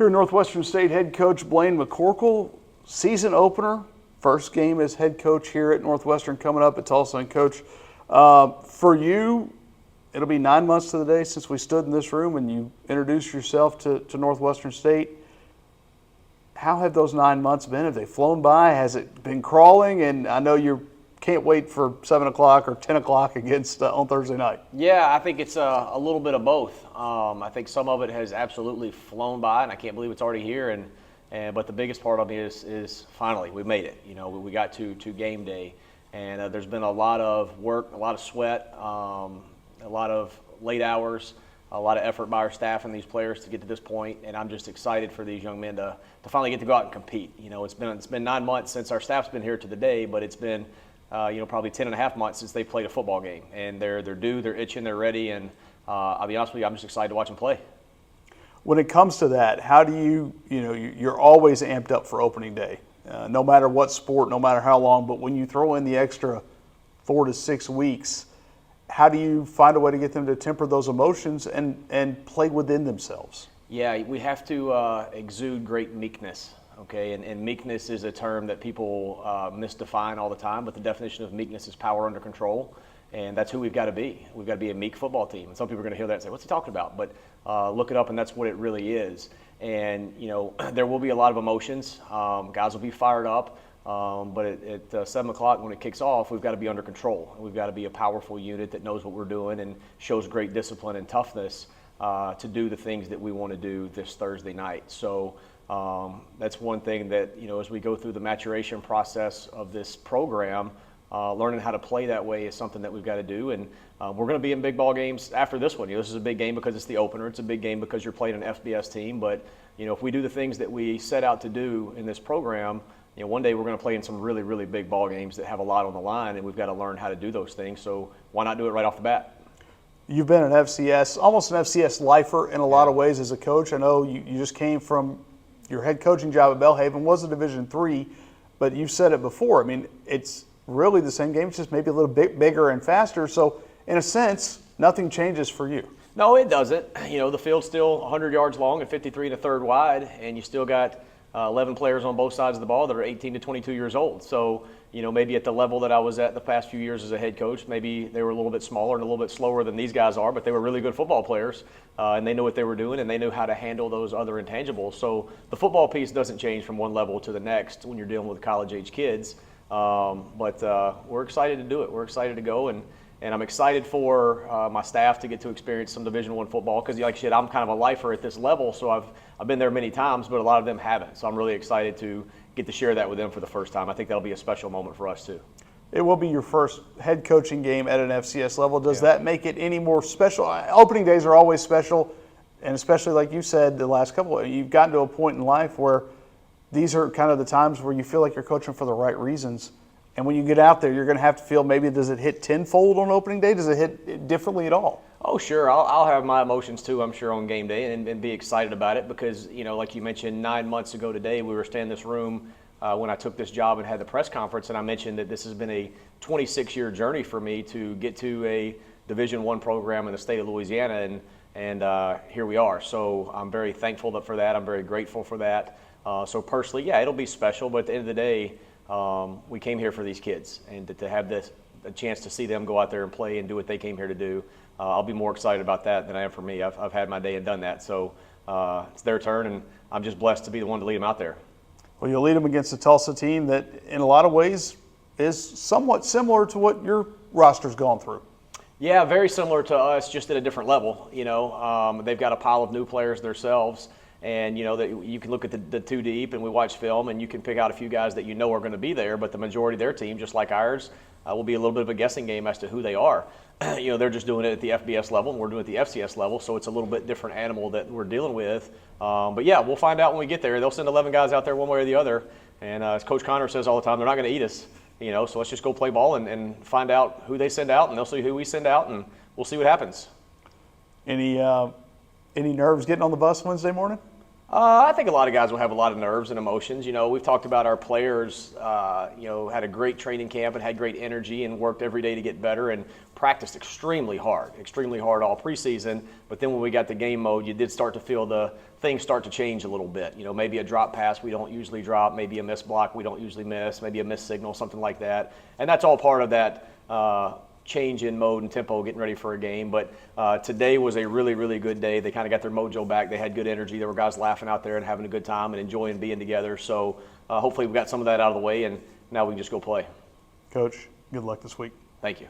Here, Northwestern State head coach Blaine McCorkle, season opener, first game as head coach here at Northwestern coming up at Tulsa. And Coach, for you, it'll be 9 months to the day since we stood in this room and you introduced yourself to Northwestern State. How have those 9 months been? Have they flown by? Has it been crawling? And I know you can't wait for 7 o'clock or 10 o'clock against on Thursday night. Yeah, I think it's a little bit of both. I think some of it has absolutely flown by, and I can't believe it's already here. But the biggest part of me is finally we made it. You know, we got to game day, and there's been a lot of work, a lot of sweat, a lot of late hours, a lot of effort by our staff and these players to get to this point. And I'm just excited for these young men to finally get to go out and compete. You know, it's been 9 months since our staff's been here to the day, but it's been probably 10 and a half months since they played a football game. And they're due, they're itching, they're ready, and I'll be honest with you, I'm just excited to watch them play. When it comes to that, how do you're always amped up for opening day, no matter what sport, no matter how long, but when you throw in the extra 4 to 6 weeks, how do you find a way to get them to temper those emotions and play within themselves? Yeah, we have to exude great meekness. Okay, and meekness is a term that people misdefine all the time, but the definition of meekness is power under control, and that's who we've got to be. We've got to be a meek football team. And some people are going to hear that and say, what's he talking about? But look it up, and that's what it really is. And, there will be a lot of emotions. Guys will be fired up, but at 7 o'clock when it kicks off, we've got to be under control. We've got to be a powerful unit that knows what we're doing and shows great discipline and toughness to do the things that we want to do this Thursday night. So that's one thing that, as we go through the maturation process of this program, learning how to play that way is something that we've got to do. And we're going to be in big ball games after this one. This is a big game because it's the opener. It's a big game because you're playing an FBS team. But, if we do the things that we set out to do in this program, one day we're going to play in some really, really big ball games that have a lot on the line, and we've got to learn how to do those things. So why not do it right off the bat? You've been an FCS, almost an FCS lifer in a lot of ways as a coach. I know you just came from your head coaching job at Belhaven, was a Division III, but you've said it before. I mean, it's really the same game, it's just maybe a little bit bigger and faster. So, in a sense, nothing changes for you. No, it doesn't. The field's still 100 yards long and 53 1/3 wide, and you still got 11 players on both sides of the ball that are 18 to 22 years old. So, maybe at the level that I was at the past few years as a head coach, maybe they were a little bit smaller and a little bit slower than these guys are, but they were really good football players, and they knew what they were doing, and they knew how to handle those other intangibles. So the football piece doesn't change from one level to the next when you're dealing with college-age kids, but we're excited to do it. We're excited to go, and I'm excited for my staff to get to experience some Division I football because, like I said, I'm kind of a lifer at this level, so I've been there many times, but a lot of them haven't. So I'm really excited to get to share that with them for the first time. I think that'll be a special moment for us too. It will be your first head coaching game at an FCS level. Does that make it any more special? Opening days are always special, and especially like you said, the last couple, you've gotten to a point in life where these are kind of the times where you feel like you're coaching for the right reasons. And when you get out there, you're going to have to feel maybe does it hit tenfold on opening day? Does it hit differently at all? Oh, sure. I'll have my emotions too, I'm sure, on game day and be excited about it because, like you mentioned, 9 months ago today, we were staying in this room when I took this job and had the press conference, and I mentioned that this has been a 26-year journey for me to get to a Division I program in the state of Louisiana, and here we are. So I'm very thankful for that. I'm very grateful for that. So personally, yeah, it'll be special, but at the end of the day, we came here for these kids, and to have a chance to see them go out there and play and do what they came here to do, I'll be more excited about that than I am for me. I've had my day and done that, so it's their turn, and I'm just blessed to be the one to lead them out there. Well, you'll lead them against a Tulsa team that, in a lot of ways, is somewhat similar to what your roster's gone through. Yeah, very similar to us, just at a different level. They've got a pile of new players themselves. And, that you can look at the two deep and we watch film and you can pick out a few guys that are going to be there, but the majority of their team, just like ours, will be a little bit of a guessing game as to who they are. They're just doing it at the FBS level and we're doing it at the FCS level, so it's a little bit different animal that we're dealing with. But yeah, we'll find out when we get there. They'll send 11 guys out there one way or the other. And as Coach Connor says all the time, they're not going to eat us. So let's just go play ball and find out who they send out, and they'll see who we send out, and we'll see what happens. Any nerves getting on the bus Wednesday morning? I think a lot of guys will have a lot of nerves and emotions. You know, we've talked about our players, had a great training camp and had great energy and worked every day to get better and practiced extremely hard all preseason. But then when we got to game mode, you did start to feel the things start to change a little bit. You know, maybe a drop pass we don't usually drop, maybe a miss block we don't usually miss, maybe a miss signal, something like that. And that's all part of that change in mode and tempo getting ready for a game. But today was a really, really good day. They kind of got their mojo back. They had good energy. There were guys laughing out there and having a good time and enjoying being together. So hopefully we got some of that out of the way, and now we can just go play. Coach, good luck this week. Thank you.